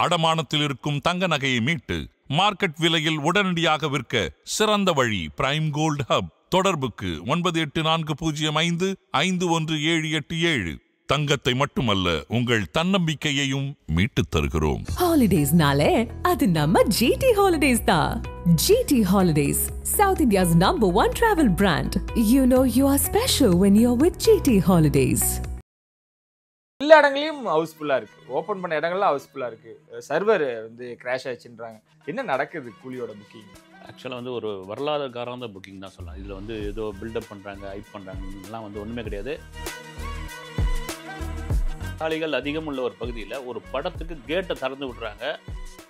அடமானத்தில் இருக்கும் தங்க நகையை மீட்டு மார்க்கெட் விலையில் உடனடியாக விற்க சிறந்த வழி பிரைம் கோல்ட் ஹப். தொடர்புக்கு 9845551787. தங்கத்தை மட்டுமல்ல உங்கள் தன்னம்பிக்கையையும் மீட்டுத் தருகிறோம். ஹாலிடேஸ்னாலே அது நம்ம ஜிடி ஹாலிடேஸ் தான். GT Holidays, South India's #1 travel brand. You know you are special when you're with GT Holidays. எல்லா இடங்களையும் ஹவுஸ்ஃபுல்லா இருக்கு. ஓபன் பண்ண இடங்கள்லாம் ஹவுஸ்ஃபுல்லா இருக்கு. சர்வர் வந்து கிராஷ் ஆயிடுச்சுன்றாங்க. என்ன நடக்குது கூலியோட புக்கிங்? ஆக்சுவலாக வந்து ஒரு வரலாறுகாரந்த புக்கிங் தான் சொல்லலாம். இதில் வந்து ஏதோ பில்டப் பண்ணுறாங்க, ஹைப் பண்ணுறாங்கலாம் வந்து ஒன்றுமே கிடையாது. மலையாளிகள் அதிகம் உள்ள ஒரு பகுதியில் ஒரு படத்துக்கு கேட்டை திறந்து விட்றாங்க.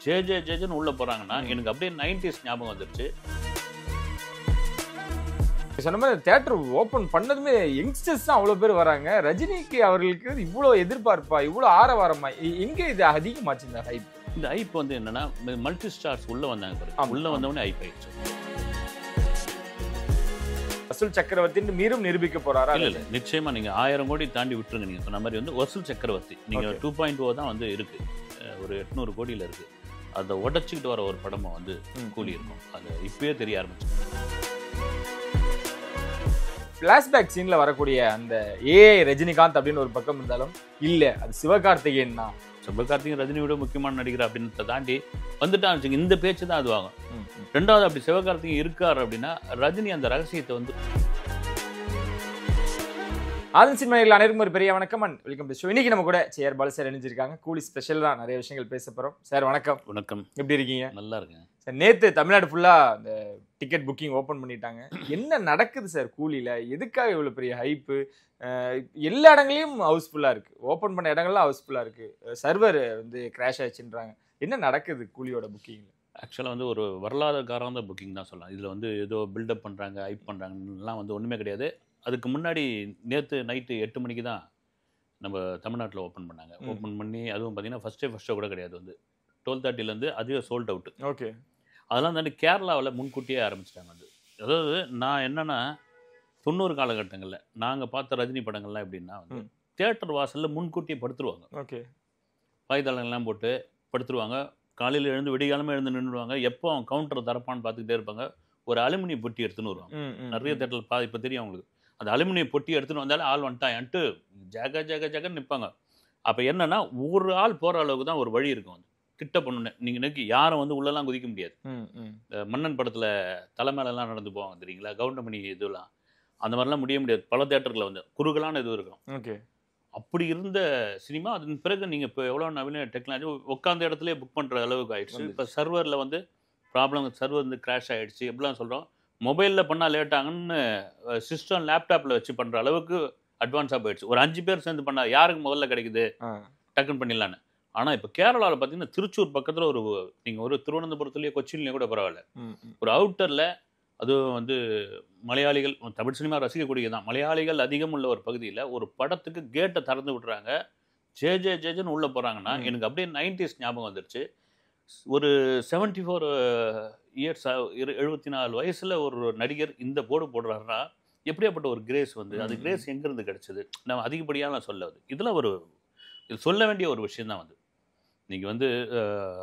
ஜேஜேன்னு உள்ளே போகிறாங்கன்னா எனக்கு அப்படியே 90s ஞாபகம் வந்துருச்சு. சொன்ன மாதிரி தியேட்டர் ஓபன் பண்ணதுமே யங்ஸ்டர்ஸ் தான் அவ்வளோ பேர் வராங்க. ரஜினிக்கு அவர்களுக்கு இவ்வளோ எதிர்பார்ப்பா, இவ்வளோ ஆரவாரமா, எங்கே இது அதிகமாச்சு இந்த ஹைப்? இந்த ஹைப் வந்து என்னன்னா மல்டி ஸ்டார்ஸ் உள்ளே வந்தாங்க பாரு. உள்ளே வந்தவொடனே ஹைப் ஆயிடுச்சு. வசூல் சக்கரவர்த்தின்னு மீறும் நிரூபிக்க போறாரா? இல்லை நிச்சயமா நீங்கள் 1000 கோடி தாண்டி விட்டுருங்க. நீங்கள் சொன்ன மாதிரி வந்து வசூல் சக்கரவர்த்தி நீங்கள் 2.0 தான் வந்து இருக்கு. ஒரு 800 கோடியில் இருக்கு. அதை உடச்சிக்கிட்டு வர ஒரு படமாக வந்து கூலி இருக்கும். அது இப்பயே தெரிய ஆரம்பிச்சு. பிளாஷ்பேக் சீன்ல வரக்கூடிய அந்த ஏஐ ரஜினிகாந்த் அப்படின்னு ஒரு பக்கம் இருந்தாலும் இல்ல அது சிவகார்த்திகேயன் தான். சிவகார்த்திகேயன் ரஜினி விட முக்கியமான நடிகர் அப்படின்னு தாண்டி வந்துட்டான்னு வச்சுங்க. இந்த பேச்சு தான் அது ஆகும். ரெண்டாவது அப்படி சிவகார்த்திகேயன் இருக்காரு அப்படின்னா ரஜினி அந்த ரகசியத்தை வந்து ஆதன் சினிமாவில் அனைவருக்கும் ஒரு பெரிய வணக்கம் அண்ட் வெல்கம் டு ஷோ. இன்னைக்கு நம்ம கூட சேர் பாலு சார் இணைஞ்சிருக்காங்க. கூலி ஸ்பெஷல் தான், நிறைய விஷயங்கள் பேச போறோம். சார் வணக்கம். வணக்கம். எப்படி இருக்கீங்க? நல்லா இருக்கேன் சார். நேத்து தமிழ்நாடு ஃபுல்லா இந்த டிக்கெட் புக்கிங் ஓபன் பண்ணிட்டாங்க. என்ன நடக்குது சார் கூலியில? எதுக்காக இவ்வளவு பெரிய ஹைப்பு? எல்லா இடங்களையும் ஹவுஸ்ஃபுல்லா இருக்கு. ஓபன் பண்ண இடங்கள்லாம் ஹவுஸ்ஃபுல்லா இருக்கு. சர்வர் வந்து கிராஷ் ஆயிடுச்சுன்றாங்க. என்ன நடக்குது கூலியோட புக்கிங்ல? ஆக்சுவலாக வந்து ஒரு வரலாறுகாரந்த புக்கிங் தான் சொல்லலாம். இதில் வந்து ஏதோ பில்டப் பண்ணுறாங்க, ஹைப் பண்ணுறாங்கலாம் வந்து ஒன்றுமே கிடையாது. அதுக்கு முன்னாடி நேற்று நைட்டு 8 மணிக்கு தான் நம்ம தமிழ்நாட்டில் ஓப்பன் பண்ணாங்க. ஓப்பன் பண்ணி அதுவும் பார்த்தீங்கன்னா ஃபஸ்ட் ஷோ கூட கிடையாது. வந்து 12:30லேருந்து அதுவே சோல்ட் அவுட்டு. ஓகே. அதெல்லாம் தாண்டி கேரளாவில் முன்கூட்டியே ஆரம்பிச்சிட்டாங்க. வந்து அதாவது நான் என்னென்னா 90 காலகட்டங்களில் நாங்கள் பார்த்த ரஜினி படங்கள்லாம் எப்படின்னா வந்து தியேட்டர் வாசலில் முன்கூட்டியே படுத்துருவாங்க. ஓகே. பாய்தளங்கள்லாம் போட்டு படுத்துருவாங்க. காலையில் எழுந்து விடிகாலமே எழுந்து நின்றுடுவாங்க. எப்போ அவன் கவுண்டரை தரப்பான்னு பார்த்துக்கிட்டே இருப்பாங்க. ஒரு அலுமினிய பொட்டி எடுத்துன்னு வருவாங்க. நிறைய தேட்டரில் இப்போ தெரியும் அவங்களுக்கு. அந்த அலுமினிய பொட்டி எடுத்துன்னு வந்தாலே ஆள் வந்துட்டான்ட்டு ஜகன்னு நிற்பாங்க. அப்போ என்னன்னா ஒரு ஆள் போகிற அளவுக்கு தான் ஒரு வழி இருக்கும். வந்து கிட்ட பண்ணுன்னு நீங்கள் நினைக்கி யாரும் வந்து உள்ளெல்லாம் குதிக்க முடியாது. மன்னன் படத்தில் தலைமையிலலாம் நடந்து போவாங்க தெரியுங்களா, கவுண்டமணி இதெல்லாம் அந்த மாதிரிலாம் முடியாது. பல தேட்டரில் வந்து குறுகலான இது இருக்கும். ஓகே. அப்படி இருந்த சினிமா அதன் பிறகு நீங்கள் இப்போ எவ்வளோ நவீன டெக்னாலஜி உட்காந்த இடத்துலேயே புக் பண்ணுற அளவுக்கு ஆயிடுச்சு. இப்போ சர்வரில் வந்து ப்ராப்ளம், சர்வர் வந்து கிராஷ் ஆகிடுச்சு எப்படிலாம் சொல்கிறோம். மொபைலில் பண்ணால் லேட் ஆகுன்னு சிஸ்டம் லேப்டாப்பில் வச்சு பண்ணுற அளவுக்கு அட்வான்ஸாக போயிடுச்சு. ஒரு 5 பேர் சேர்ந்து பண்ணால் யாருக்கு முதல்ல கிடைக்குது, டக்குன்னு பண்ணிடலான்னு. ஆனால் இப்போ கேரளாவில் பார்த்தீங்கன்னா திருச்சூர் பக்கத்தில் நீங்கள் ஒரு திருவனந்தபுரத்துலேயே கொச்சின்லேயே கூட பரவாயில்ல, ஒரு அவுட்டரில் அதுவும் வந்து மலையாளிகள் தமிழ் சினிமா ரசிக்கக்கூடிய தான் மலையாளிகள் அதிகம் உள்ள ஒரு பகுதியில் ஒரு படத்துக்கு கேட்டை திறந்து விட்றாங்க. ஜேஜேன்னு உள்ளே போகிறாங்கன்னா எனக்கு அப்படியே 90s ஞாபகம் வந்துருச்சு. ஒரு 74 இயர்ஸ் 74 வயசில் ஒரு நடிகர் இந்த போர்டு போடுறாருன்னா எப்படியாப்பட்ட ஒரு கிரேஸ் வந்து அது கிரேஸ் எங்கேருந்து கிடச்சிது? நம்ம அதிகப்படியாக நான் சொல்ல இதெல்லாம் இது சொல்ல வேண்டிய ஒரு விஷயந்தான். வந்து நீங்கள் வந்து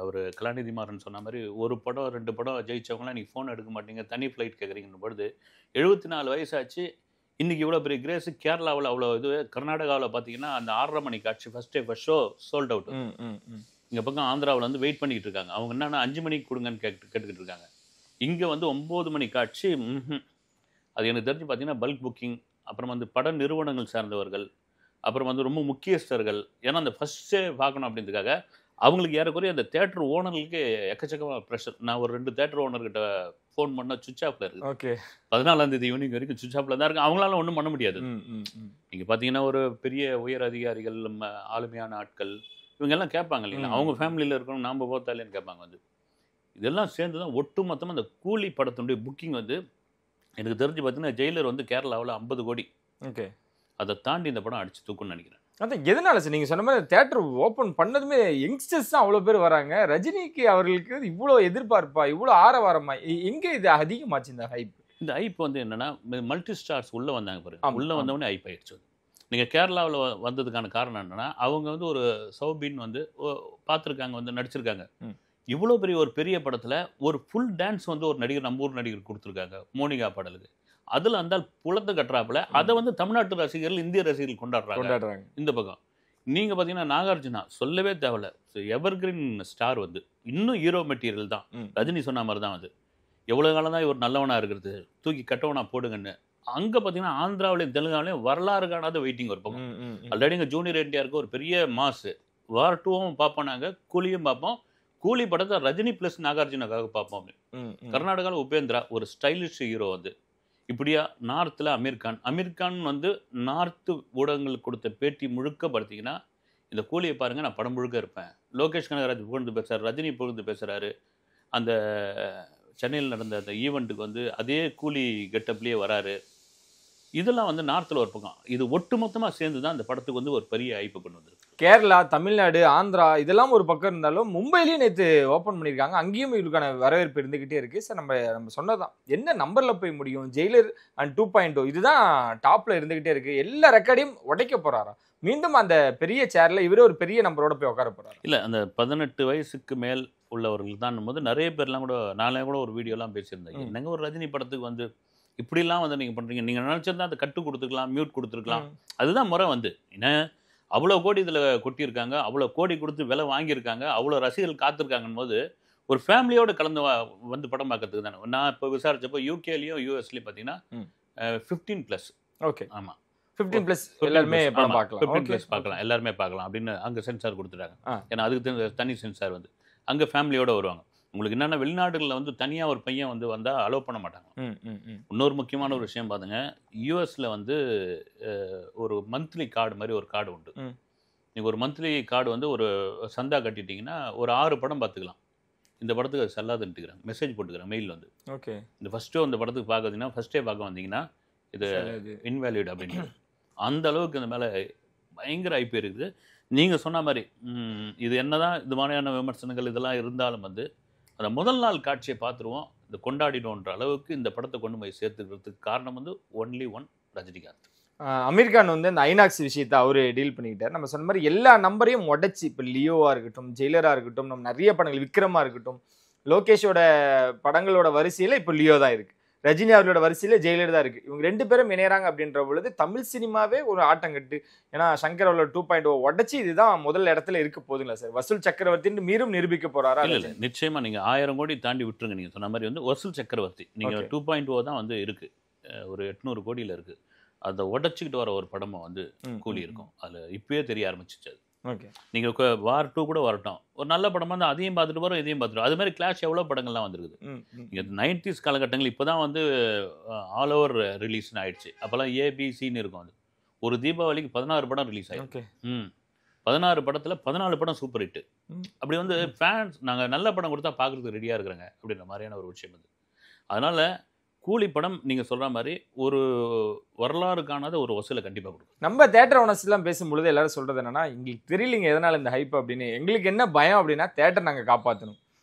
அவர் கலாநிதி மாறன் சொன்ன மாதிரி ஒரு படம் 2 படம் ஜெயிச்சவங்களாம் நீங்கள் ஃபோன் எடுக்க மாட்டீங்க, தனி ஃப்ளைட் கேட்குறீங்கன்னு பொழுது 74 வயசாச்சு. இன்றைக்கி இவ்வளோ பெரிய கிரேஸு. கேரளாவில் அவ்வளோ இது. கர்நாடகாவில் பார்த்தீங்கன்னா அந்த 6:30 மணி காட்சி ஃபஸ்ட் ஷோ சோல்ட் அவுட். இங்கே பக்கம் ஆந்திராவில் வந்து வெயிட் பண்ணிக்கிட்டு இருக்காங்க. அவங்க என்னென்னா 5 மணிக்கு கொடுங்கன்னு கேட்டுக்கிட்டு இருக்காங்க. இங்கே வந்து 9 மணி காட்சி. அது எனக்கு தெரிஞ்சு பார்த்தீங்கன்னா பல்க் புக்கிங், அப்புறம் வந்து பட நிறுவனங்கள் சார்ந்தவர்கள், அப்புறம் வந்து ரொம்ப முக்கியஸ்தர்கள், ஏன்னா அந்த ஃபஸ்ட்டே பார்க்கணும் அப்படின்றதுக்காக அவங்களுக்கு ஏறக்குறைய அந்த தேட்டர் ஓனர்களுக்கு எக்கச்சக்கமாக ப்ரெஷர். நான் ஒரு 2 தேட்டர் ஓனர்கிட்ட ஃபோன் பண்ணால் சுவிட்ச் ஆஃபில் இருக்குது. ஓகே. 14ஆம் தேதி ஈவினிங் வரைக்கும் சுவிட்ச் ஆஃபில் தான் இருக்குது. அவங்களால ஒன்றும் பண்ண முடியாது. நீங்கள் பார்த்தீங்கன்னா ஒரு பெரிய உயர் அதிகாரிகள், ஆளுமையான ஆட்கள் இவங்கெல்லாம் கேட்பாங்க இல்லைங்களா, அவங்க ஃபேமிலியில் இருக்கணும் நாம் போத்தாலேன்னு கேட்பாங்க. வந்து இதெல்லாம் சேர்ந்து தான் ஒட்டு மொத்தமாக அந்த கூலி படத்தினுடைய புக்கிங் வந்து எனக்கு தெரிஞ்சு பார்த்தீங்கன்னா ஜெயிலர் வந்து கேரளாவில் 50 கோடி. ஓகே. அதை தாண்டி இந்த படம் அடிச்சு தூக்குன்னு நினைக்கிறேன். அதான் எதனால சார் நீங்கள் சொன்ன மாதிரி தியேட்டர் ஓப்பன் பண்ணதுமே யங்ஸ்டர்ஸ் தான் அவ்வளோ பேர் வராங்க. ரஜினிக்கு அவர்களுக்கு இவ்வளோ எதிர்பார்ப்பா, இவ்வளோ ஆரவாரமா, எங்கே இது அதிகமாச்சு இந்த ஹைப்? இந்த ஹைப் வந்து என்னன்னா மல்டி ஸ்டார்ஸ் உள்ளே வந்தாங்க பாரு. உள்ளே வந்தவொடனே ஹைப் ஆயிடுச்சு. நீங்கள் கேரளாவில் வந்ததுக்கான காரணம் என்னென்னா அவங்க வந்து ஒரு சௌபின் வந்து பார்த்துருக்காங்க, வந்து நடிச்சிருக்காங்க. இவ்வளோ ஒரு பெரிய படத்தில் ஒரு ஃபுல் டான்ஸ் வந்து ஒரு நடிகர், நம்ம ஊர் நடிகர் கொடுத்துருக்காங்க மோனிகா பாடலுக்கு. அதில் அந்த புலத்தை கட்டுறாப்புல அதை வந்து தமிழ்நாட்டு ரசிகர்கள், இந்திய ரசிகர்கள் கொண்டாடுறாங்க. இந்த பக்கம் நீங்கள் பார்த்தீங்கன்னா நாகார்ஜுனா சொல்லவே தேவையில்ல, எவர்கிரீன் ஸ்டார் வந்து இன்னும் ஹீரோ மெட்டீரியல் தான். ரஜினி சொன்ன மாதிரி தான் வந்து எவ்வளோ காலம் தான் இவர் நல்லவனாக இருக்கிறது, தூக்கி கட்டவனா போடுங்கன்னு. அங்கே பார்த்தீங்கன்னா ஆந்திராவிலையும் தெலுங்காவிலையும் வரலாறு காணாத வெயிட்டிங் ஒரு பக்கம். ஆல்ரெடி இங்கே ஜூனியர் என்டிஆருக்கு ஒரு பெரிய மாசு. வார் 2வும் பார்ப்போம், நாங்கள் கூலியும் பார்ப்போம். கூலி படத்தை ரஜினி ப்ளஸ் நாகார்ஜுனாக்காக பார்ப்போம். கர்நாடகாவில் உபேந்திரா ஒரு ஸ்டைலிஷ் ஹீரோ வந்து. இப்படியா நார்த்தில் அமீர் கான் வந்து நார்த்து ஊடகங்களுக்கு கொடுத்த பேட்டி முழுக்க பார்த்தீங்கன்னா இந்த கூலியை பாருங்கள், நான் படம் முழுக்க இருப்பேன். லோகேஷ் கனகராஜ் புகழ்ந்து பேசுகிறார், ரஜினி புகழ்ந்து பேசுகிறாரு. அந்த சென்னையில் நடந்த அந்த ஈவெண்ட்டுக்கு வந்து அதே கூலி கெட்டப்லேயே வராரு. இதெல்லாம் வந்து நார்த்தில் ஒரு பக்கம். இது ஒட்டுமொத்தமாக சேர்ந்து தான் அந்த படத்துக்கு வந்து ஒரு பெரிய ஐப்பு கொண்டு வந்திருக்கு. கேரளா, தமிழ்நாடு, ஆந்திரா இதெல்லாம் ஒரு பக்கம் இருந்தாலும் மும்பையிலேயே நேற்று ஓப்பன் பண்ணியிருக்காங்க. அங்கேயும் இதுக்கான வரவேற்பு இருந்துகிட்டே இருக்கு சார். நம்ம சொன்னதான் என்ன நம்பர்ல போய் முடியும். ஜெயிலர் அண்ட் 2.0 இதுதான் டாப்ல இருந்துகிட்டே இருக்கு. எல்லா ரெக்கார்டையும் உடைக்க போறாரா? மீண்டும் அந்த பெரிய சேர்ல இவரே ஒரு பெரிய நம்பரோட போய் உட்கார போறாரு. இல்லை, அந்த 18 வயசுக்கு மேல் உள்ளவர்கள் தான் போது நிறைய பேர்லாம் கூட, நானே கூட ஒரு வீடியோலாம் பேசியிருந்தேன். என்னங்க ஒரு ரஜினி படத்துக்கு வந்து இப்படிலாம் வந்து நீங்கள் பண்ணுறீங்க, நீங்கள் நினச்சிருந்தா அதை கட்டு கொடுத்துருக்கலாம், மியூட் கொடுத்துருக்கலாம். அதுதான் முறை வந்து. ஏன்னா அவ்வளோ கோடி இதில் கொட்டியிருக்காங்க, அவ்வளோ கோடி கொடுத்து விலை வாங்கியிருக்காங்க, அவ்வளோ ரசிகர்கள் காத்திருக்காங்கன்னு போது ஒரு ஃபேமிலியோடு கலந்து வந்து படம் பார்க்கறதுக்கு தானே. நான் இப்போ விசாரிச்சப்போ யூகேலையும் யூஎஸ்லையும் பார்த்தீங்கன்னா 15+. ஓகே, ஆமாம், 15+ எல்லாருமே படம் பார்க்கலாம். 15+ பார்க்கலாம், எல்லாருமே பார்க்கலாம் அப்படின்னு அங்கே சென்சார் கொடுத்துட்டாங்க. ஏன்னா அதுக்கு தனி சென்சார் வந்து அங்கே ஃபேமிலியோடு வருவாங்க. உங்களுக்கு என்னென்னா வெளிநாடுகளில் வந்து தனியாக ஒரு பையன் வந்து வந்தால் அலோவ் பண்ண மாட்டாங்க. இன்னொரு முக்கியமான ஒரு விஷயம் பாருங்க, யூஎஸில் வந்து ஒரு மந்த்லி கார்டு மாதிரி ஒரு கார்டு உண்டு. நீங்கள் ஒரு மந்த்லி கார்டு வந்து ஒரு சந்தா கட்டிட்டீங்கன்னா ஒரு 6 படம் பார்த்துக்கலாம். இந்த படத்துக்கு அது செல்லாதுன்ட்டுக்கிறாங்க, மெசேஜ் போட்டுக்கிறாங்க மெயில் வந்து. ஓகே, இந்த ஃபஸ்ட்டோ இந்த படத்துக்கு பார்க்குறதுன்னா ஃபஸ்ட்டே பார்க்க வந்தீங்கன்னா இது இன்வேலிட் அப்படின்னு. அந்த அளவுக்கு இந்த மேலே பயங்கர ஐபி இருக்குது. நீங்கள் சொன்ன மாதிரி இது என்னதான் இது மாதிரியான விமர்சனங்கள் இதெல்லாம் இருந்தாலும் வந்து அந்த முதல் நாள் காட்சியை பார்த்துருவோம், இந்த கொண்டாடினோன்ற அளவுக்கு இந்த படத்தை கொண்டு போய் சேர்த்துக்கிறதுக்கு காரணம் வந்து ஒன்லி ஒன் ரஜினிகாந்த். அமீர் கான் வந்து அந்த ஐநாக்ஸ் விஷயத்தை அவரு டீல் பண்ணிக்கிட்டார். நம்ம சொன்ன மாதிரி எல்லா நம்பரையும் உடைச்சி, இப்போ லியோவா இருக்கட்டும், ஜெயிலரா இருக்கட்டும், நம்ம நிறைய படங்கள், விக்ரமா இருக்கட்டும், லோகேஷோட படங்களோட வரிசையில் இப்போ லியோ தான் இருக்கு, ரஜினி அவர்களோட வரிசையில் ஜெயிலர் தான் இருக்கு. இவங்க 2 பேரும் இணையறாங்க அப்படின்ற பொழுது தமிழ் சினிமாவே ஒரு ஆட்டங்கட்டு. ஏன்னா சங்கர் அவர்களோட 2.0 உடச்சி இதுதான் முதல் இடத்துல இருக்க போதுங்களா சார்? வசூல் சக்கரவர்த்தின்னு மீண்டும் நிரூபிக்க போறாரா? இல்லை, நிச்சயமா நீங்கள் 1000 கோடி தாண்டி விட்டுருங்க. நீங்கள் சொன்ன மாதிரி வந்து வசூல் சக்கரவர்த்தி நீங்கள் 2.0 தான் வந்து இருக்கு, ஒரு 800 கோடியில் இருக்கு. அதை உடச்சிக்கிட்டு வர ஒரு படமும் வந்து கூலி இருக்கும். அதில் இப்பயே தெரிய ஆரம்பிச்சிச்சு. அது ஓகே, நீங்கள் வார் 2 கூட வரட்டும், ஒரு நல்ல படமாக இருந்தால் அதையும் பார்த்துட்டு வரோம், இதையும் பார்த்துட்டு. அது மாதிரி கிளாஷ் எவ்வளோ படங்கள்லாம் வந்துருக்குது. நீங்கள் 90s காலகட்டங்கள் இப்போ தான் வந்து ஆல் ஓவர் ரிலீஸ்னு ஆயிடுச்சு. அப்போல்லாம் ஏபிசின்னு இருக்கும். அது ஒரு தீபாவளிக்கு 16 படம் ரிலீஸ் ஆகிடுச்சு. 16 படத்தில் 14 படம் சூப்பர் ஹிட்டு. அப்படி வந்து ஃபேன்ஸ் நாங்கள் நல்ல படம் கொடுத்தா பார்க்குறதுக்கு ரெடியாக இருக்கிறாங்க அப்படின்ற மாதிரியான ஒரு விஷயம் அது. அதனால் கூலி படம் நீங்கள் சொல்கிற மாதிரி ஒரு வரலாறு காணாத ஒரு வசூலை கண்டிப்பாக கொடுக்கும். நம்ம தேட்டர் ஓனர்ஸ்லாம் பேசும்பொழுது எல்லாரும் சொல்கிறது என்னன்னா, எங்களுக்கு தெரியலிங்க எதனால் இந்த ஹைப் அப்படின்னு. எங்களுக்கு என்ன பயம் அப்படின்னா, தேட்டர் நாங்கள் காப்பாற்றணும்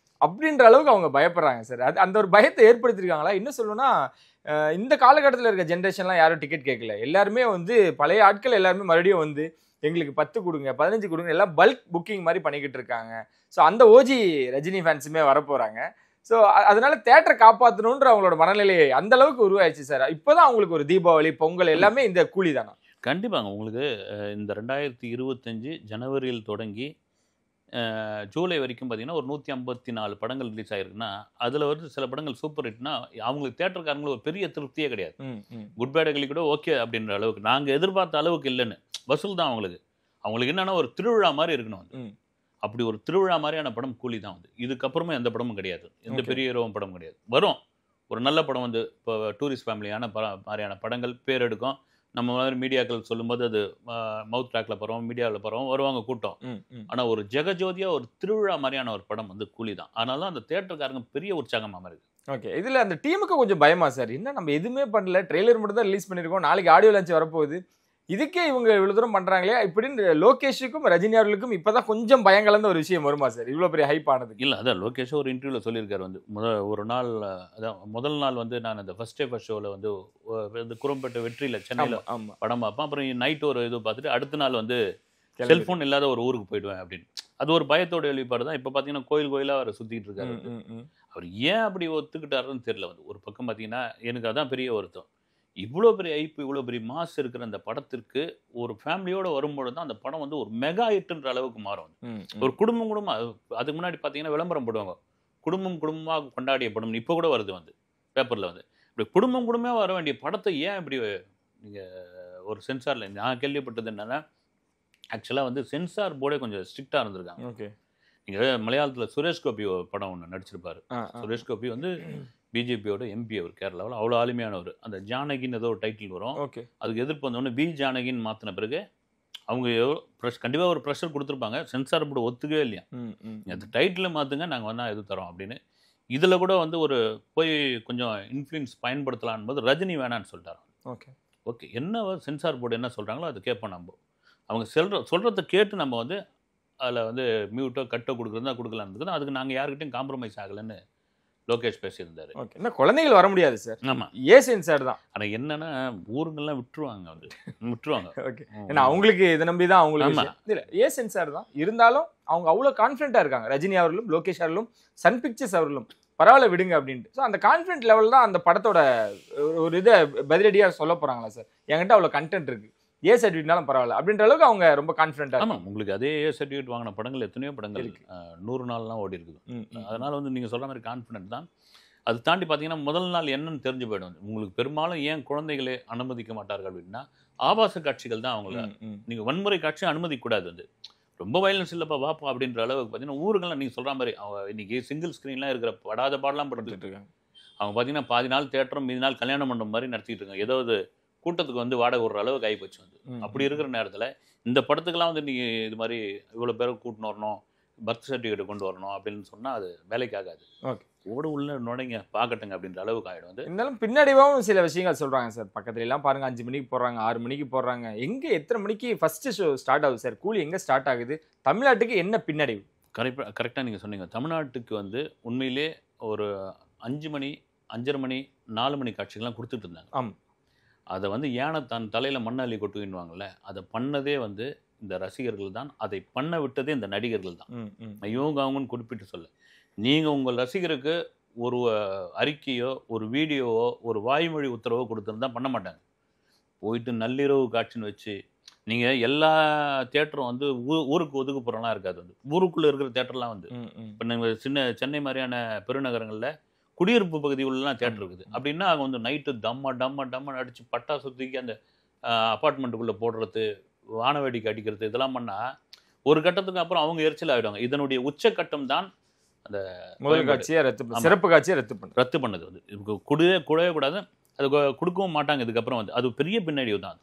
அப்படின்ற அளவுக்கு அவங்க பயப்படுறாங்க சார். அது அந்த ஒரு பயத்தை ஏற்படுத்தியிருக்காங்களா? இன்னும் சொல்லணும்னா, இந்த காலகட்டத்தில் இருக்க ஜென்ரேஷன்லாம் யாரும் டிக்கெட் கேட்கல. எல்லாருமே வந்து பழைய ஆட்கள் எல்லாருமே மறுபடியும் வந்து எங்களுக்கு 10 கொடுங்க, 15 கொடுங்க, எல்லாம் பல்க் புக்கிங் மாதிரி பண்ணிக்கிட்டு இருக்காங்க. ஸோ அந்த ஓஜி ரஜினி ஃபேன்ஸுமே வரப்போகிறாங்க. ஸோ அதனால தேட்டரை காப்பாற்றணுன்ற அவங்களோட மனநிலை அந்த அளவுக்கு உருவாயிடுச்சு சார். இப்போதான் அவங்களுக்கு ஒரு தீபாவளி, பொங்கல் எல்லாமே இந்த கூலி தானா? கண்டிப்பாங்க. உங்களுக்கு இந்த 2025 ஜனவரியில் தொடங்கி ஜூலை வரைக்கும் பார்த்தீங்கன்னா ஒரு 154 படங்கள் ரிலீஸ் ஆகிருக்குன்னா அதில் வந்து சில படங்கள் சூப்பர் ஹிட்னா அவங்களுக்கு தேட்டருக்காரங்களுக்கு ஒரு பெரிய திருப்தியே கிடையாது. குட் பேட் அக்லி கூட ஓகே அப்படின்ற அளவுக்கு, நாங்கள் எதிர்பார்த்த அளவுக்கு இல்லைன்னு. வசூல் தான் அவங்களுக்கு என்னன்னா ஒரு திருவிழா மாதிரி இருக்கணும் வந்து. அப்படி ஒரு திருவிழா மாதிரியான படம் கூலி தான் வந்து. இதுக்கப்புறமா எந்த படமும் கிடையாது, எந்த பெரிய ஹீரோவும் படம் கிடையாது. வரும் ஒரு நல்ல படம் வந்து இப்போ டூரிஸ்ட் ஃபேமிலியான மாதிரியான படங்கள் பேர் எடுக்கும். நம்ம மாதிரி மீடியாக்கள் சொல்லும்போது அது மவுத் ட்ராக்ல போகிறோம், மீடியாவில் போகிறோம், வருவாங்க கூட்டம். ஆனால் ஒரு ஜெகஜோதியாக ஒரு திருவிழா மாதிரியான ஒரு படம் வந்து கூலி தான். அதனால அந்த தேட்டருக்காரங்க பெரிய உற்சாகமாக மாதிரி. ஓகே, இதில் அந்த டீமுக்கு கொஞ்சம் பயமா சார்? என்ன நம்ம எதுவுமே பண்ணல, ட்ரெய்லர் மட்டும் தான் ரிலீஸ் பண்ணியிருக்கோம், நாளைக்கு ஆடியோ லான்ச் வரப்போகுது, இதுக்கே இவங்க இவ்வளவு தூரம் பண்றாங்களே இப்படின்னு லோகேஷுக்கும் ரஜினி அவர்களுக்கும் இப்பதான் கொஞ்சம் பயம் கலந்த ஒரு விஷயம் வருமா சார் இவ்வளவு பெரிய ஹைப் ஆனது? இல்லை, அதான் லோகேஷ் ஒரு இன்டர்வியூவில் சொல்லியிருக்காரு வந்து ஒரு நாள், அதான் முதல் நாள் வந்து நான் அந்த ஃபர்ஸ்ட் ஷோவில் வந்து இந்த குறும்பட்ட வெற்றியில் சென்னையில் படம் பார்ப்பேன். அப்புறம் நைட் ஒரு இது பார்த்துட்டு அடுத்த நாள் வந்து செல்ஃபோன் இல்லாத ஒரு ஊருக்கு போயிடுவேன் அப்படின்னு. அது ஒரு பயத்தோட வெளிப்பாடு தான். இப்போ பார்த்தீங்கன்னா கோயிலாக அவர் சுற்றிட்டு இருக்காரு. அவர் ஏன் அப்படி ஒத்துக்கிட்டாருன்னு தெரியல. வந்து ஒரு பக்கம் பார்த்தீங்கன்னா எனக்கு அதான் பெரிய வருத்தம். இவ்வளோ பெரிய ஐப்பு, இவ்வளோ பெரிய மாஸ் இருக்கிற அந்த படத்திற்கு ஒரு ஃபேமிலியோட வரும்பொழுது தான் அந்த படம் வந்து ஒரு மெகா ஹிட்ன்ற அளவுக்கு மாறும். ஒரு குடும்பம் அதுக்கு முன்னாடி பார்த்தீங்கன்னா விளம்பரம் போடுவாங்க, குடும்பமாக கொண்டாடிய படம். இப்போ கூட வருது வந்து பேப்பரில் வந்து. இப்படி குடும்பமாக வர வேண்டிய படத்தை ஏன் இப்படி நீங்கள் ஒரு சென்சாரில், நான் கேள்விப்பட்டது என்னென்னா ஆக்சுவலாக வந்து சென்சார் போர்டே கொஞ்சம் ஸ்ட்ரிக்டாக இருந்திருக்காங்க. ஓகே, நீங்கள் மலையாளத்தில் சுரேஷ் கோபி படம் ஒன்று நடிச்சிருப்பாரு. சுரேஷ் கோபி வந்து பிஜேபியோட எம்பி, அவர் கேரளாவில் அவ்வளோ ஆளுமையானவர். அந்த ஜானகின்னு ஏதோ ஒரு டைட்டில் வரும். ஓகே, அதுக்கு எதிர்ப்பு வந்தோடனே பி ஜானகின்னு மாற்றின பிறகு அவங்க கண்டிப்பாக ஒரு ப்ரெஷர் கொடுத்துருப்பாங்க. சென்சார் போர்டு ஒத்துக்கவே இல்லையா, அந்த டைட்டில் மாற்றுங்க, நாங்கள் வந்தால் எது தரோம் அப்படின்னு. இதில் கூட வந்து ஒரு போய் கொஞ்சம் இன்ஃப்ளூயன்ஸ் பயன்படுத்தலான் போது ரஜினி வேணான்னு சொல்லிட்டாரு. ஓகே ஓகே, என்ன சென்சார் போர்டு என்ன சொல்கிறாங்களோ அது கேட்போம். நம்ம அவங்க சொல்கிறத கேட்டு நம்ம வந்து அதில் வந்து மியூட்டோ கட்டோ கொடுக்குறது தான் கொடுக்கலான்னு. அதுக்கு நாங்கள் யாருக்கிட்டையும் காம்ப்ரமைஸ் ஆகலைன்னு லோகேஷ் பேசியிருந்தாரு. ஓகே, என்ன குழந்தைகள் வர முடியாது சார்? ஆமாம், சென்சார் தான். ஆனால் என்னன்னா ஊருங்கெல்லாம் விட்டுருவாங்க வந்து விட்டுருவாங்க. ஓகே, ஏன்னா அவங்களுக்கு இதை நம்பி தான் அவங்களுக்கு இல்லை சென்சார் தான். இருந்தாலும் அவங்க அவ்வளோ கான்ஃபிடென்ட்டாக இருக்காங்க. ரஜினி அவர்களும் லோகேஷ் அவர்களும் சன் பிக்சர்ஸ் அவர்களும் பரவாயில்ல விடுங்க அப்படின்ட்டு. ஸோ அந்த கான்ஃபிடென்ட் லெவல் தான் அந்த படத்தோட ஒரு இதை பதிலடியாக சொல்ல போகிறாங்களா சார்? என்கிட்ட அவ்வளோ கண்டென்ட் இருக்குது, சர்டிஃபிகேட்னாலும் பரவாயில்ல அப்படின்ற அளவுக்கு அவங்க ரொம்ப கான்ஃபிடென்ட்டாக. ஆமாம், உங்களுக்கு அதே சர்டிஃபிகேட் வாங்கின படங்கள் எத்தனையோ படங்கள் 100 நாள்லாம் ஓடி இருக்குது. அதனால் வந்து நீங்கள் சொல்கிற மாதிரி கான்ஃபிடென்ட் தான். அது தாண்டி பார்த்தீங்கன்னா முதல் நாள் என்னன்னு தெரிஞ்சு போயிடும். உங்களுக்கு பெரும்பாலும் ஏன் குழந்தைகளே அனுமதிக்க மாட்டார்கள் அப்படின்னா ஆபாச காட்சிகள் தான் அவங்கள. நீங்கள் வன்முறை காட்சி அனுமதிக்கூடாது. வந்து ரொம்ப வயலன்ஸ் இல்லைப்பா வாப்பா அப்படின்ற அளவுக்கு பார்த்தீங்கன்னா ஊருங்கள்லாம் நீங்கள் சொல்கிற மாதிரி அவங்க இன்றைக்கி சிங்கிள் ஸ்க்ரீன்லாம் இருக்கிற படாத பாடலாம் படுத்துக்கிட்டு இருக்காங்க. அவங்க பார்த்தீங்கன்னா பாதி நாள் தேட்டரும் மீதி நாள் கல்யாணம் பண்ணுற மாதிரி நடத்திட்டு இருக்காங்க. ஏதாவது கூட்டத்துக்கு வந்து வாடகை விடுற அளவுக்கு ஆகிப்போச்சு வந்து. அப்படி இருக்கிற நேரத்தில் இந்த படத்துக்கெல்லாம் வந்து நீங்கள் இது மாதிரி இவ்வளோ பேரை கூட்டின்னு வரணும், பர்த் சர்டிஃபிகேட் கொண்டு வரணும் அப்படின்னு சொன்னால் அது வேலைக்கு ஆகாது. ஓகே, ஓட உள்ள நுழைங்க பார்க்கட்டுங்க அப்படின்ற அளவுக்கு ஆகிடும். வந்து இருந்தாலும் பின்னாடியும் சில விஷயங்கள் சொல்கிறாங்க சார். பக்கத்துல எல்லாம் பாருங்கள் 5 மணிக்கு போடுறாங்க, 6 மணிக்கு போடுறாங்க. எங்கே எத்தனை மணிக்கு ஃபஸ்ட்டு ஷோ ஸ்டார்ட் ஆகுது சார்? கூலி எங்கே ஸ்டார்ட் ஆகுது? தமிழ்நாட்டுக்கு என்ன பின்னடைவு? கரெக்டாக நீங்கள் சொன்னீங்க. தமிழ்நாட்டுக்கு வந்து உண்மையிலே ஒரு 5 மணி 5:30 மணி 4 மணி காட்சிகள்லாம் கொடுத்துட்டு இருந்தாங்க. ஆமாம், அதை வந்து யானை தன் தலையில் மண்ணள்ளி கொட்டுவின்வாங்கள்ல, அதை பண்ணதே வந்து இந்த ரசிகர்கள் தான். அதை பண்ண விட்டதே இந்த நடிகர்கள் தான். இவங்க அவங்கன்னு குறிப்பிட்டு சொல்ல, நீங்கள் உங்கள் ரசிகருக்கு ஒரு அறிக்கையோ ஒரு வீடியோவோ ஒரு வாய்மொழி உத்தரவோ கொடுத்துருந்தா பண்ண மாட்டாங்க. போயிட்டு நள்ளிரவு காட்சின்னு வச்சு நீங்கள் எல்லா தேட்டரும் வந்து ஊருக்கு ஒதுக்குப்புறம்லாம் இருக்காது. வந்து ஊருக்குள்ளே இருக்கிற தேட்டர்லாம் வந்து இப்போ நீங்கள் சென்னை மாதிரியான பெருநகரங்களில் குடியிருப்பு பகுதிகளெலாம் தேட்டர் இருக்குது. அப்படின்னா அங்கே வந்து நைட்டு டம்ம அடித்து பட்டாசு தூக்கி அந்த அப்பார்ட்மெண்ட்டுக்குள்ளே போடுறது, வானவேடிக்கை அடிக்கிறது, இதெல்லாம் பண்ணால் ஒரு கட்டத்துக்கு அப்புறம் அவங்க எரிச்சல் ஆகிடுவாங்க. இதனுடைய உச்சக்கட்டம் தான் அந்த முதல் காட்சியை சிறப்பு காட்சியை ரத்து பண்ணது. வந்து கூடவே கூடாது, அது கொடுக்கவும் மாட்டாங்க. இதுக்கப்புறம் வந்து அது பெரிய பின்னடைவு தான்.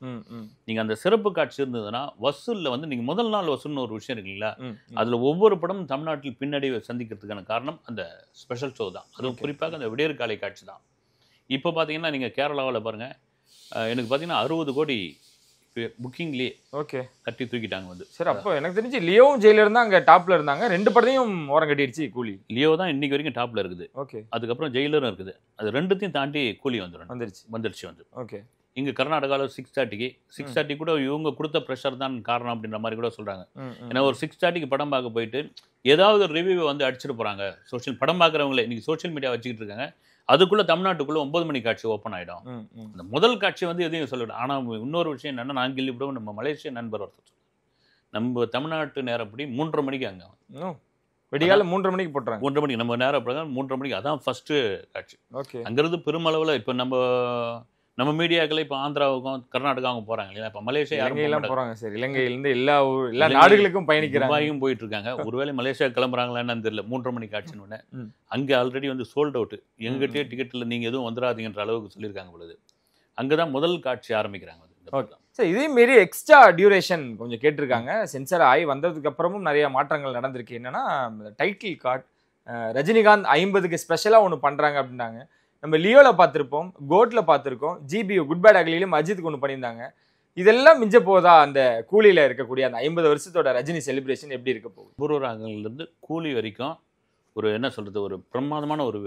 நீங்கள் அந்த சிறப்பு காட்சி இருந்ததுன்னா வசூலில் வந்து நீங்கள் முதல் நாள் வசூல்னு ஒரு விஷயம் இருக்குங்களா, அதில் ஒவ்வொரு படமும் தமிழ்நாட்டில் பின்னடைவை சந்திக்கிறதுக்கான காரணம் அந்த ஸ்பெஷல் ஷோ தான். அதுவும் குறிப்பாக அந்த விடியற் காலை காட்சி தான். இப்போ பார்த்தீங்கன்னா நீங்கள் கேரளாவில் பாருங்கள், எனக்கு பார்த்தீங்கன்னா 60 கோடி புக்கிங்லேயே ஓகே தட்டி தூக்கிட்டாங்க வந்து. சரி, அப்போ எனக்கு தெரிஞ்சு லியோவும் ஜெயிலர் தான் அங்கே டாப்பில் இருந்தாங்க. 2 படத்தையும் ஓரம் கட்டிடுச்சு கூலி. லியோ தான் இன்னைக்கு வரைக்கும் டாப்பில் இருக்குது. ஓகே, அதுக்கப்புறம் ஜெயிலரும் இருக்குது. அது ரெண்டுத்தையும் தாண்டி கூலி வந்துருச்சு வந்து. ஓகே, இங்கே கர்நாடகாவில் 6:30 கூட இவங்க கொடுத்த ப்ரெஷர் தான் காரணம் அப்படின்ற மாதிரி கூட சொல்கிறாங்க. ஏன்னா ஒரு 6:30 படம் பார்க்க போயிட்டு ஏதாவது ஒரு ரிவ்யூவை வந்து அடிச்சுட்டு போகிறாங்க. படம் பார்க்குறவங்களே இன்றைக்கி சோஷியல் மீடியா வச்சுக்கிட்டு இருக்காங்க. அதுக்குள்ளே தமிழ்நாட்டுக்குள்ளே 9 மணி காட்சி ஓப்பன் ஆகிடும். அந்த முதல் காட்சி வந்து எதையும் சொல்லிவிடும். ஆனால் இன்னொரு விஷயம் என்னென்னா, நான் கேள்விப்படும் நம்ம மலேசிய நண்பர் ஒருத்தர் நம்ம தமிழ்நாட்டு நேரப்படி 3:30 மணிக்கு அங்கே வெடிகால 3:30 மணிக்கு போட்டுறாங்க. 3:30 மணிக்கு நம்ம நேரம் பிரகாரம் 3:30 மணிக்கு அதான் ஃபஸ்ட்டு காட்சி. ஓகே, அங்கேருந்து பெருமளவில் இப்போ நம்ம மீடியாக்களை இப்போ ஆந்திராவுக்கும் கர்நாடகாவுக்கும் போகிறாங்க இல்லையா, இப்போ மலேசியா இலங்கையெல்லாம் போகிறாங்க சார். இலங்கையிலேருந்து எல்லா நாடுகளுக்கும் பயணிக்கிறாங்க, துபாயும் போயிட்டு இருக்காங்க. ஒருவேளை மலேசியா கிளம்புறாங்களான்னு தெரியல. 3:30 மணி காட்சின்னு அங்கே ஆல்ரெடி வந்து சோல்ட் அவுட். எங்கிட்டே டிக்கெட்டில் நீங்கள் எதுவும் வந்துடாதீங்கன்ற அளவுக்கு சொல்லியிருக்காங்க பொழுது அங்கே தான் முதல் காட்சி ஆரம்பிக்கிறாங்க. சார் இதே மாரி எக்ஸ்ட்ரா டியூரேஷன் கொஞ்சம் கேட்டிருக்காங்க. சென்சார் ஆகி வந்ததுக்கு அப்புறமும் நிறைய மாற்றங்கள் நடந்திருக்கு. என்னன்னா டைட்டில் கார்டு ரஜினிகாந்த் 50க்கு ஸ்பெஷலாக ஒன்று பண்ணுறாங்க அப்படின்னாங்க. நம்ம லியோவில் பார்த்துருப்போம், கோட்டில் பார்த்துருக்கோம், ஜிபி குட் பேட் அகலியிலும் அஜித்துக்கு ஒன்று பண்ணியிருந்தாங்க. இதெல்லாம் மிஞ்ச போதா அந்த கூலியில இருக்கக்கூடிய அந்த 50 வருஷத்தோட ரஜினி செலிப்ரேஷன் எப்படி இருக்க போகுது? பூர்வராகங்கள்லேருந்து கூலி வரைக்கும் ஒரு என்ன சொல்கிறது, ஒரு பிரமாதமான ஒரு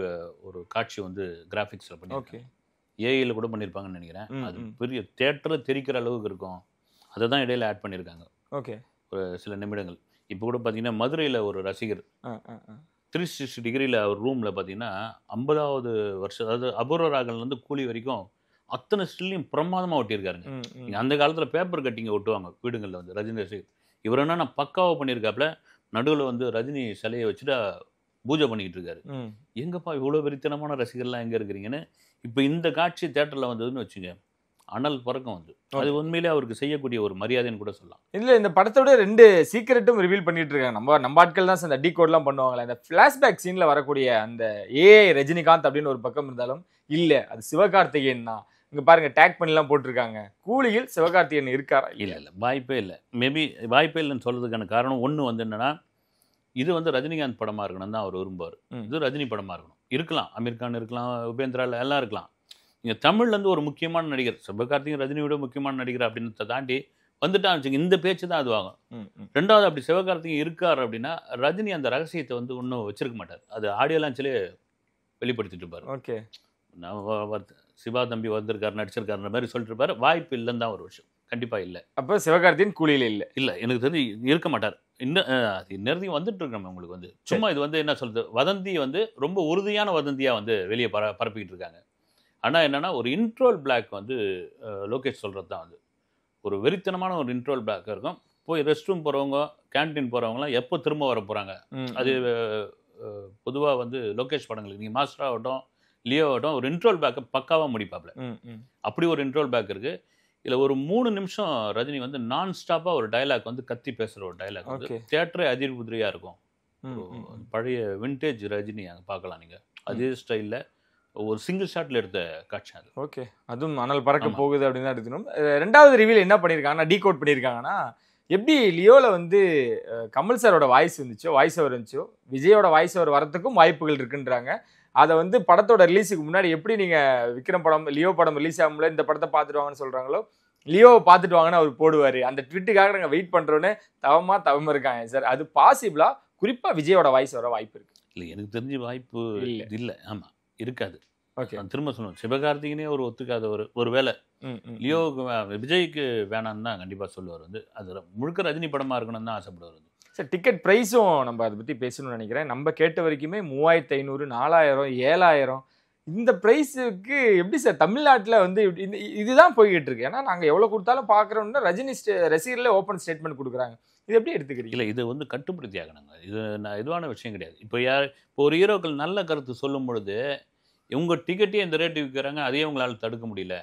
ஒரு காட்சி வந்து கிராஃபிக்ஸில் பண்ணி ஏஐயில் கூட பண்ணியிருப்பாங்கன்னு நினைக்கிறேன். அது பெரிய தேட்டரை தெரிக்கிற அளவுக்கு இருக்கும். அதை தான் இடையில ஆட் பண்ணியிருக்காங்க. ஓகே, ஒரு சில நிமிடங்கள். இப்போ கூட பார்த்தீங்கன்னா மதுரையில் ஒரு ரசிகர் 360 டிகிரியில் அவர் ரூமில் பார்த்தீங்கன்னா 50வது வருஷம், அதாவது அபூர்வராகங்கள்லேருந்து கூலி வரைக்கும் அத்தனை ஸ்டில்லையும் பிரமாதமாக ஒட்டியிருக்காருங்க. நீங்கள் அந்த காலத்தில் பேப்பர் கட்டிங்க ஒட்டுவாங்க வீடுங்களில் வந்து ரஜினி ரசிகர். இவர் என்ன நான் பக்காவாக பண்ணியிருக்காப்புல, நடுவில் வந்து ரஜினி சிலையை வச்சுட்டு பூஜை பண்ணிக்கிட்டு இருக்காரு. எங்கப்பா இவ்வளோ வெறித்தனமான ரசிகர்லாம் எங்கே இருக்கிறீங்கன்னு இப்போ இந்த காட்சி தேட்டரில் வந்ததுன்னு வச்சுங்க, அனல் பறக்கம் வந்து அது உண்மையிலே அவருக்கு செய்யக்கூடிய ஒரு மரியாதைன்னு கூட சொல்லலாம். இல்ல இந்த படத்தோட 2 சீக்ரெட்டும் ரிவீல் பண்ணிட்டு இருக்காங்க. நம்ம ஆட்கள் தான் அந்த டீகோட்லாம் பண்ணுவாங்களே, இந்த ஃபிளாஷ்பேக் சீன்ல வரக்கூடிய அந்த ஏஐ ரஜினிகாந்த் அப்படின்னு ஒரு பக்கம் இருந்தாலும் இல்ல அது சிவகார்த்திகேயன் தான். இங்க பாருங்க டேக் பண்ணிலாம் போட்டிருக்காங்க. கூலியில் சிவகார்த்திகேயன் இருக்காரா? இல்லை வாய்ப்பே இல்லை. மேபி வாய்ப்பே இல்லைன்னு சொல்றதுக்கான காரணம் ஒன்று வந்து என்னன்னா, இது வந்து ரஜினிகாந்த் படமா இருக்கணும் தான் அவர் விரும்புவார். இது ரஜினி படமா இருக்கணும். இருக்கலாம் அமீர் கான் இருக்கலாம், உபேந்திரா எல்லாம் இருக்கலாம். இங்கே தமிழ்லேருந்து ஒரு முக்கியமான நடிகர், சிவகார்த்திகேயன் ரஜினியோட முக்கியமான நடிகர் அப்படின்னு தாண்டி வந்துட்டான் வச்சுங்க, இந்த பேச்சு தான் அதுவாகும். ரெண்டாவது அப்படி சிவகார்த்திகேயன் இருக்கார் அப்படின்னா ரஜினி அந்த ரகசியத்தை வந்து இன்னும் வச்சிருக்க மாட்டார். அது ஆடியோ லான்ச்சிலே வெளிப்படுத்திட்டு இருப்பார். ஓகே, சிவா தம்பி வந்திருக்காரு நடிச்சிருக்காருன்ற மாதிரி சொல்லிட்டு இருப்பாரு. வாய்ப்பு இல்லைன்னு தான் ஒரு விஷயம். கண்டிப்பா இல்லை. அப்போ சிவகார்த்திகேயன் கூலியில இல்லை எனக்கு தெரிஞ்சு இருக்க மாட்டார். இன்னும் நேரத்தையும் வந்துட்டு இருக்கோம் உங்களுக்கு வந்து சும்மா இது வந்து என்ன சொல்றது, வதந்தி வந்து ரொம்ப உறுதியான வதந்தியா வந்து வெளியே பரப்பிக்கிட்டு இருக்காங்க. ஆனால் என்னன்னா ஒரு இன்ட்ரோல் பிளாக் வந்து லோகேஷ் சொல்கிறது தான் வந்து ஒரு வெறித்தனமான ஒரு இன்ட்ரோல் பிளாக் இருக்கும். போய் ரெஸ்ட் ரூம் போகிறவங்க, கேன்டீன் போகிறவங்களாம் எப்போ திரும்ப வர போகிறாங்க. அது பொதுவாக வந்து லோகேஷ் படங்களுக்கு நீங்கள் மாஸ்டர் ஆகட்டும் லியோ ஆகட்டும் ஒரு இன்ட்ரோல் பேக்கை பக்காவாக முடிப்பாப்ல. அப்படி ஒரு இன்ட்ரோல் பேக் இருக்குது. இதில் ஒரு 3 நிமிஷம் ரஜினி வந்து நான் ஸ்டாப்பாக ஒரு டைலாக் வந்து கத்தி பேசுகிற ஒரு டைலாக் வந்து தியேட்டரே அதிர் புதிரியாக இருக்கும். பழைய வின்டேஜ் ரஜினி அங்கே பார்க்கலாம் நீங்கள். அதே ஸ்டைலில் ஒரு சிங்கிள் ஷாட்டில் எடுத்த காட்சி அது. ஓகே, அதுவும் அனல் பறக்க போகுது அப்படின்னு தான் எடுத்துக்கணும். 2வது ரிவீல் என்ன பண்ணியிருக்காங்கன்னா, டீகோட் பண்ணியிருக்காங்கன்னா, எப்படி லியோவில் வந்து கமல் சாரோட வாய்ஸ் வாய்ஸ் ஓவர் இருந்துச்சோ, விஜயோட வாய்ஸ் ஓவர் வரத்துக்கும் வாய்ப்புகள் இருக்குன்றாங்க. அதை வந்து படத்தோட ரிலீஸுக்கு முன்னாடி எப்படி நீங்கள் விக்ரம் படம் லியோ படம் ரிலீஸ் ஆகும்ல இந்த படத்தை பார்த்துட்டு வாங்கன்னு சொல்கிறாங்களோ, லியோவை பார்த்துட்டு வாங்கன்னு அவர் போடுவார். அந்த ட்விட்டுக்காக நாங்கள் வெயிட் பண்ணுறோன்னு தவமா இருக்காங்க சார். அது பாசிபிளா? குறிப்பாக விஜயோட வாய்ஸ் வர வாய்ப்பு இருக்குது? இல்லை, எனக்கு தெரிஞ்ச வாய்ப்பு இல்லை. ஆமாம், இருக்காது. ஓகே, திரும்ப சொல்லணும், சிவகார்த்திகனே ஒரு ஒத்துக்காத ஒரு வேலை லியோவுக்கு விஜய்க்கு வேணான்னு தான் கண்டிப்பாக சொல்லுவார். வந்து அது முழுக்க ரஜினி படமாக இருக்கணும்னு தான் ஆசைப்படுவார். சார் டிக்கெட் ப்ரைஸும் நம்ம அதை பற்றி பேசணும்னு நினைக்கிறேன். நம்ம கேட்ட வரைக்குமே 3500, 4000, 7000 இந்த ப்ரைஸுக்கு எப்படி சார் தமிழ்நாட்டில் வந்து இதுதான் போய்கிட்டு இருக்கு? ஏன்னா நாங்கள் எவ்வளோ கொடுத்தாலும் பார்க்குறோம்னா ரஜினி ரசிகர்களே ஓப்பன் ஸ்டேட்மெண்ட் கொடுக்குறாங்க. இது எப்படி எடுத்துக்கிறீங்க? இல்லை, இது வந்து கட்டுப்படுத்தி ஆகணுங்க. இது இதுவான விஷயம் கிடையாது. இப்போ ஒரு ஹீரோக்கள் நல்ல கருத்து சொல்லும் பொழுது உங்கள் டிக்கெட்டே இந்த ரேட்டு விற்கிறாங்க, அதையே உங்களால் தடுக்க முடியல.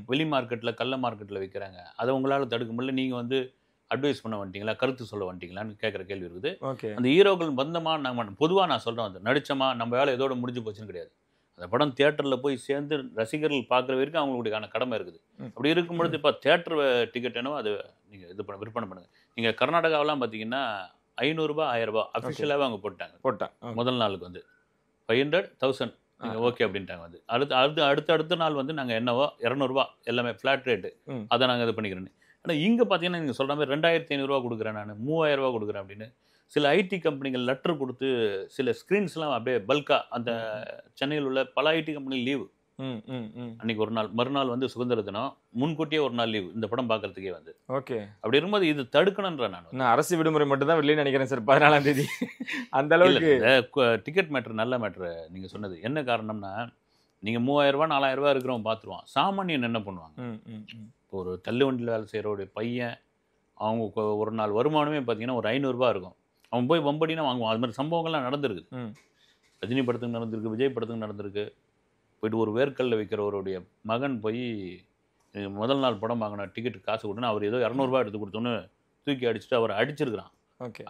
வெளி மார்க்கெட்டில் கள்ள மார்க்கெட்டில் விற்கிறாங்க, அதை உங்களால் தடுக்க முடியல. நீங்கள் வந்து அட்வைஸ் பண்ண வந்துட்டீங்களா, கருத்து சொல்ல வந்துட்டீங்களான்னு கேட்குற கேள்வி இருக்குது. அந்த ஹீரோக்கள் வந்தமா நாங்கள் பொதுவாக நான் சொல்கிறேன் வந்து நடித்தோமா நம்ம வேலை இதோட முடிஞ்சு போச்சுன்னு கிடையாது. அந்த படம் தியேட்டரில் போய் சேர்ந்து ரசிகர்கள் பார்க்குற வரைக்கும் அவங்களுக்கான கடமை இருக்குது. அப்படி இருக்கும்பொழுது இப்போ தியேட்டர் டிக்கெட் என்னவோ அது நீங்கள் இது விற்பனை பண்ணுங்கள். நீங்கள் கர்நாடகாவெலாம் பார்த்தீங்கன்னா 500 ரூபா 1000 ரூபா அஃபிஷியலாகவே அவங்க போட்டாங்க. முதல் நாளுக்கு வந்து 500, 1000 நீங்கள் ஓகே அப்படின்ட்டாங்க. வந்து அடுத்த நாள் வந்து நாங்கள் என்னவோ 200 ரூபா எல்லாமே ஃப்ளாட் ரேட்டு, அதை நாங்கள் இது பண்ணிக்கிறேன்னு. ஆனால் இங்கே பார்த்தீங்கன்னா நீங்கள் சொல்கிற மாதிரி 2500 ரூபா கொடுக்குறேன், நான் 3000 ரூபா கொடுக்குறேன் அப்படின்னு சில ஐடி கம்பெனிகள் லெட்டர் கொடுத்து சில ஸ்க்ரீன்ஸ்லாம் அப்படியே பல்காக அந்த சென்னையில் உள்ள பல ஐடி கம்பெனி லீவு. அன்றைக்கி ஒரு நாள், மறுநாள் வந்து சுதந்திர தினம், முன்கூட்டியே ஒரு நாள் லீவு இந்த படம் பார்க்குறதுக்கே வந்து. ஓகே, அப்படி இருக்கும்போது இது தடுக்கணுன்ற நான் அரசு விடுமுறை மட்டும் தான் வெளியே நினைக்கிறேன் சார் 14ஆம் தேதி. அந்த அளவுக்கு டிக்கெட் மேட்ரு நல்ல மேட்ரு நீங்கள் சொன்னது. என்ன காரணம்னா நீங்கள் 3000 ரூபா 4000 ரூபா இருக்கிறவங்க பார்த்துருவான். சாமானியன் என்ன பண்ணுவாங்க, ஒரு தள்ளு வண்டியில் வேலை செய்கிறோடைய பையன் அவங்க ஒரு நாள் வருமானமே பார்த்தீங்கன்னா ஒரு 500 ரூபா இருக்கும். அவன் போய் வம்படினா வாங்குவான். அது மாதிரி சம்பவங்கள்லாம் நடந்திருக்குது. ரஜினி படத்துக்கு நடந்திருக்கு, விஜய் படத்துக்கு நடந்திருக்கு. போயிட்டு ஒரு வேர்க்கல்ல வைக்கிறவருடைய மகன் போய் முதல் நாள் படம் வாங்கின டிக்கெட்டு காசு கொடுன்னு அவர் ஏதோ 200 ரூபா எடுத்து கொடுத்தோன்னு தூக்கி அடிச்சுட்டு அவர் அடிச்சிருக்கிறான்.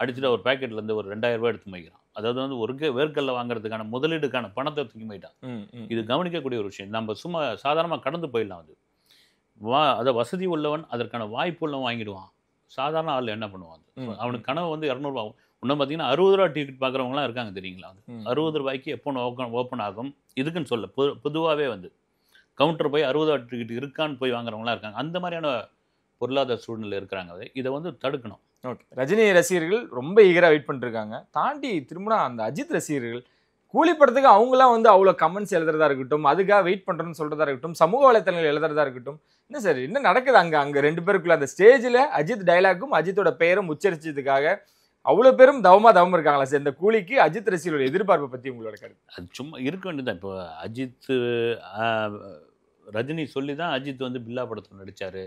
அடிச்சுட்டு அவர் பேக்கெட்லேருந்து ஒரு 2000 ரூபா எடுத்து வைக்கிறான். அதாவது வந்து ஒரு வேர்க்கல்ல வாங்குறதுக்கான முதலீடுக்கான பணத்தை தூக்கி போயிட்டான். இது கவனிக்கக்கூடிய ஒரு விஷயம். நம்ம சும்மா சாதாரணமாக கடந்து போயிடலாம். அது அதை வசதி உள்ளவன் அதற்கான வாய்ப்பு உள்ளவன் வாங்கிடுவான். சாதாரண ஆள் என்ன பண்ணுவான், அவனுக்கு கனவு வந்து 200 ரூபா. இன்னும் பார்த்தீங்கன்னா 60 ரூபா டிக்கெட் பார்க்குறவங்களாம் இருக்காங்க தெரியுங்களா. 60 ரூபாய்க்கு எப்போ ஓப்பன் ஆகும் இதுக்குன்னு சொல்ல பொதுவாகவே வந்து கவுண்டர் போய் 60 ரூபா டிக்கெட் இருக்கான்னு போய் வாங்குறவங்களாம் இருக்காங்க. அந்த மாதிரியான பொருளாதார சூழ்நிலை இருக்கிறாங்க. இதை வந்து தடுக்கணும். ஓகே, ரஜினி ரசிகர்கள் ரொம்ப ஈகராக வெயிட் பண்ணிருக்காங்க. தாண்டி திரும்பினா அந்த அஜித் ரசிகர்கள் கூலி படத்துக்கு அவங்களாம் வந்து அவ்வளோ கமெண்ட்ஸ் எழுதுறதா இருக்கட்டும், அதுக்காக வெயிட் பண்ணுறேன்னு சொல்றதா இருக்கட்டும், சமூக வலைத்தளங்கள் எழுதுறதா இருக்கட்டும், என்ன சார் என்ன நடக்குது அங்கே ரெண்டு பேருக்குள்ள? அந்த ஸ்டேஜில் அஜித் டைலாக்கும் அஜித்தோட பெயரும் உச்சரிச்சதுக்காக அவ்வளோ பேரும் தவம் இருக்காங்களா சார்? இந்த கூலிக்கு அஜித் ரசிகர்களோட எதிர்பார்ப்பை பற்றி உங்களோட கருத்து? அது சும்மா இருக்க வேண்டியதான். இப்போ அஜித் ரஜினி சொல்லி தான் அஜித் வந்து பில்லா படத்தில் நடித்தார்.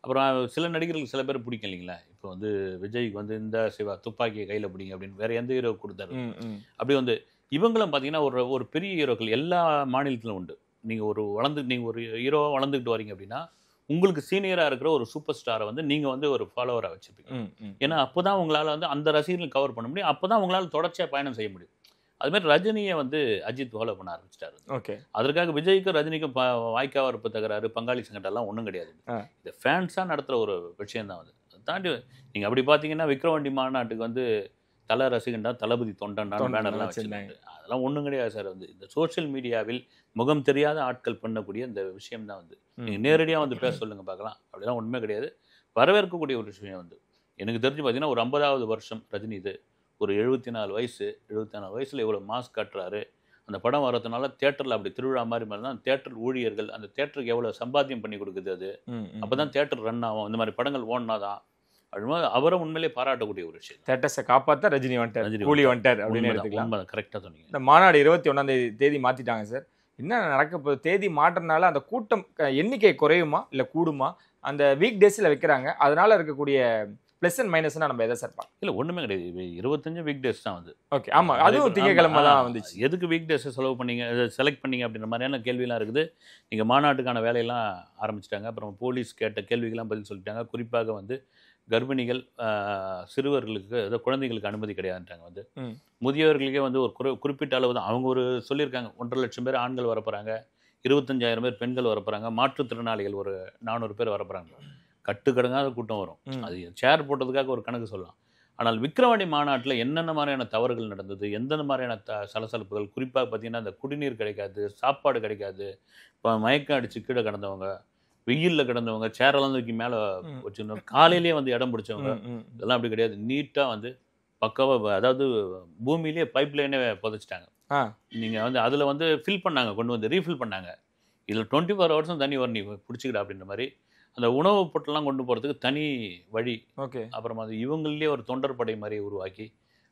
அப்புறம் சில நடிகர்களுக்கு சில பேர் பிடிக்கும் இல்லைங்களா? இப்போ வந்து விஜய்க்கு வந்து இந்த சிவா துப்பாக்கியை கையில் பிடிங்க அப்படின்னு வேற எந்த ஹீரோ கொடுத்தாரு. அப்படி வந்து இவங்களும் பார்த்தீங்கன்னா ஒரு பெரிய ஹீரோக்கள் எல்லா மாநிலத்திலும் உண்டு. நீங்கள் ஒரு ஹீரோவாக வளர்ந்துக்கிட்டு வரீங்க அப்படின்னா உங்களுக்கு சீனியராக இருக்கிற ஒரு சூப்பர் ஸ்டாரை வந்து நீங்கள் வந்து ஒரு ஃபாலோவராக வச்சுருப்பீங்க. ஏன்னா அப்போ தான் உங்களால் வந்து அந்த ரசிகர்கள் கவர் பண்ண முடியும். அப்போ தான் உங்களால் தொடர்ச்சியாக பயணம் செய்ய முடியும். அதுமாதிரி ரஜினியை வந்து அஜித் ஃபாலோ பண்ண ஆரம்பிச்சிட்டாரு. ஓகே, அதற்காக விஜய்க்கும் ரஜினிக்கும் வாய்க்காவ இருப்பு தகராறு, பங்காளி சங்கடெல்லாம் ஒன்றும் கிடையாது. இந்த ஃபேன்ஸாக நடத்துகிற ஒரு விஷயம்தான் வந்து. தாண்டி நீங்கள் அப்படி பார்த்தீங்கன்னா விக்ரவாண்டி மாநாட்டுக்கு வந்து தலை ரசிகண்டா, தளபதி தொண்டன்டான்னு பேனர்லாம் வச்சுருந்தாங்க. அதெல்லாம் ஒன்றும் கிடையாது சார். வந்து இந்த சோஷியல் மீடியாவில் முகம் தெரியாத ஆட்கள் பண்ணக்கூடிய இந்த விஷயம் தான் வந்து நீங்கள் நேரடியாக வந்து பேச சொல்லுங்கள் பார்க்கலாம். அப்படிலாம் ஒன்றுமே கிடையாது. வரவேற்கக்கூடிய ஒரு விஷயம் வந்து எனக்கு தெரிஞ்சு பார்த்தீங்கன்னா ஒரு 50வது வருஷம் ரஜினி. இது ஒரு 74 வயசு. 74 வயசில் இவ்வளோ மாஸ்க் காட்டுறாரு. அந்த படம் வரதுனால தேட்டரில் அப்படி திருவிழா மாதிரி தான் தேட்டர் ஊழியர்கள் அந்த தேட்டருக்கு எவ்வளோ சம்பாத்தியம் பண்ணி கொடுக்குது. அது அப்போ தான் தேட்டர் ரன் ஆகும். இந்த மாதிரி படங்கள் ஓடினா தான் அப்படின்னா அவரை உண்மையிலே பாராட்டக்கூடிய ஒரு விஷயம். தேட்டர்ஸை காப்பாற்ற ரஜினி வந்துட்டார், கூலி வந்துட்டார் அப்படின்னு எடுத்துக்கலாம். கரெக்டாக சொன்னீங்க. இந்த மாநாடு 21 தேதி மாற்றிட்டாங்க சார். என்ன நடக்க போகுது? தேதி மாற்றனால அந்த கூட்டம் எண்ணிக்கை குறையுமா இல்லை கூடுமா? அந்த வீக் டேஸில் வைக்கிறாங்க, அதனால இருக்கக்கூடிய ப்ளஸ் அண்ட் மைனஸ்னா நம்ம எதை சார் பார்க்கலாம்? இல்லை ஒன்றுமே கிடையாது. 25 வீக் டேஸ் தான் வந்து. ஓகே, ஆமாம், அதுவும் திங்கக்கிழமை தான் வந்துச்சு. எதுக்கு வீக் டேஸை செலவு பண்ணீங்க, செலக்ட் பண்ணீங்க அப்படின்ற மாதிரியான கேள்வியெலாம் இருக்குது. நீங்கள் மாநாட்டுக்கான வேலையெல்லாம் ஆரம்பிச்சிட்டாங்க. அப்புறம் போலீஸ் கேட்ட கேள்விக்கெல்லாம் பதில் சொல்லிட்டாங்க. குறிப்பாக வந்து கர்ப்பிணிகள், சிறுவர்களுக்கு, அதாவது குழந்தைகளுக்கு அனுமதி கிடையாதுன்றாங்க. வந்து முதியவர்களுக்கே வந்து ஒரு குறிப்பிட்ட அளவு தான் அவங்க சொல்லியிருக்காங்க. 1.5 லட்சம் பேர் ஆண்கள் வரப்போகிறாங்க, 25,000 பேர் பெண்கள் வரப்போகிறாங்க, மாற்றுத்திறனாளிகள் ஒரு 400 பேர் வரப்போகிறாங்க. கட்டுக்கடங்காத கூட்டம் வரும். அது சேர் போட்டதுக்காக ஒரு கணக்கு சொல்லலாம். ஆனால் விக்கிரவாண்டி மாநாட்டில் என்னென்ன மாதிரியான தவறுகள் நடந்தது, எந்தெந்த மாதிரியான சலசலப்புகள், குறிப்பாக பார்த்தீங்கன்னா இந்த குடிநீர் கிடைக்காது, சாப்பாடு கிடைக்காது, இப்போ மயக்கம் அடித்து கீழே கிடந்தவங்க, வெயிலில் கிடந்தவங்க, சேரெல்லாம் தூக்கி மேலே வச்சுருந்தவங்க, காலையிலேயே வந்து இடம் பிடிச்சவங்க, இதெல்லாம் அப்படி கிடையாது. நீட்டாக வந்து பக்காவாக, அதாவது பூமியிலேயே பைப் லைனே புதைச்சிட்டாங்க. நீங்கள் வந்து அதில் வந்து ஃபில் பண்ணாங்க, கொண்டு வந்து ரீஃபில் பண்ணாங்க. இதில் 24 ஹவர்ஸும் தண்ணி வரும், நீ பிடிச்சிக்கிட அப்படின்ற மாதிரி. அந்த உணவு பொட்டெல்லாம் கொண்டு போகிறதுக்கு தனி வழி. ஓகே, அப்புறமா அது இவங்களே ஒரு தொண்டர் படை மாதிரி உருவாக்கி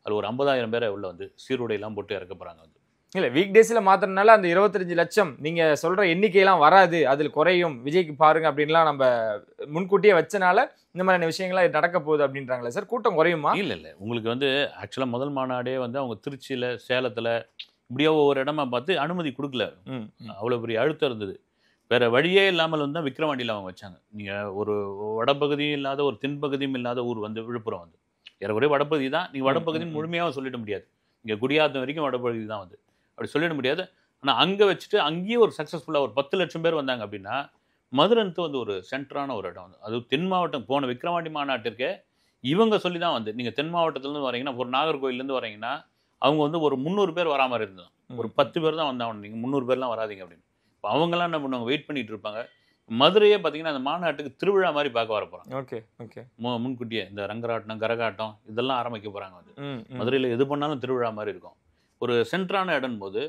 அதில் ஒரு 50,000 பேரை உள்ள வந்து சீருடையெல்லாம் போட்டு இறக்க போகிறாங்க. வந்து இல்லை வீக் டேஸில் மாத்திரனால அந்த 25 லட்சம் நீங்கள் சொல்கிற எண்ணிக்கையெல்லாம் வராது, அதில் குறையும், விஜய்க்கு பாருங்க அப்படின்லாம் நம்ம முன்கூட்டியே வச்சனால இந்த மாதிரியான விஷயங்கள்லாம் நடக்க போகுது அப்படின்றாங்களே சார். கூட்டம் குறையுமா? இல்லை உங்களுக்கு வந்து ஆக்சுவலாக முதல் மாநாடே வந்து அவங்க திருச்சியில், சேலத்தில் இப்படியோ ஒவ்வொரு இடமா பார்த்து அனுமதி கொடுக்கல. அவ்வளோ பெரிய அழுத்தம் இருந்தது. வேறு வழியே இல்லாமல் வந்து விக்கிரவாண்டியில் அவங்க வச்சாங்க. நீங்கள் ஒரு வடப்பகுதியும் இல்லாத, ஒரு தென்பகுதியும் இல்லாத ஊர் வந்து விழுப்புரம். வந்து ஏறக்குறைய வடப்பகுதி தான். நீங்கள் வடப்பகுதின்னு முழுமையாக சொல்லிட முடியாது. இங்கே குடியாத்தம் வரைக்கும் வடப்பகுதி தான் வந்து, அப்படி சொல்லிட முடியாது. ஆனால் அங்கே வச்சுட்டு அங்கேயே ஒரு சக்ஸஸ்ஃபுல்லாக ஒரு 10 லட்சம் பேர் வந்தாங்க அப்படின்னா மதுரைன்ட்டு வந்து ஒரு சென்டரான ஒரு இடம் வந்து. அது தென் மாவட்டம். போன விக்கிரவாண்டி மாநாட்டிற்கு இவங்க சொல்லி தான் வந்து, நீங்கள் தென் மாவட்டத்துலேருந்து வரீங்கன்னா, ஒரு நாகர்கோயிலேருந்து வரீங்கன்னா அவங்க வந்து ஒரு 300 பேர் வரா மாதிரி இருந்தோம். ஒரு 10 பேர் தான் வந்தாங்க. நீங்கள் 300 பேர்லாம் வராதிங்க அப்படின்னு. இப்போ அவங்கெல்லாம் என்ன பண்ணுவாங்க, வெயிட் பண்ணிட்டு இருப்பாங்க. மதுரையே பார்த்தீங்கன்னா அந்த மாநாட்டுக்கு திருவிழா மாதிரி பார்க்க வர போகிறாங்க. ஓகே ஓகே, முன்கூட்டியே இந்த ரங்கராட்டம், கரகாட்டம் இதெல்லாம் ஆரம்பிக்க போகிறாங்க. வந்து மதுரையில் எது பண்ணாலும் திருவிழா மாதிரி இருக்கும். ஒரு சென்ட்ரான இடம் போது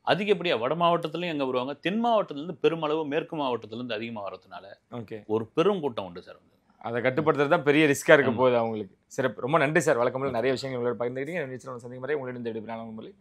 அதிகப்படியாக வட மாவட்டத்துலையும் எங்கே வருவாங்க, தென் மாவட்டத்துலேருந்து பெருமளவு மேற்கு மாவட்டத்துலேருந்து அதிகமாக வரதுனால ஓகே ஒரு பெரும் கூட்டம் உண்டு சார். வந்து அதை கட்டுப்படுத்துறது தான் பெரிய ரிஸ்க்காக இருக்க போகுது அவங்களுக்கு. சிறப்பு, ரொம்ப நன்றி சார். வழக்கம்போல நிறைய விஷயங்கள் உங்களோட பகிர்ந்துக்கிட்டீங்க. சந்திக்கும் வரை உங்களிடம் தேடி நன்றி.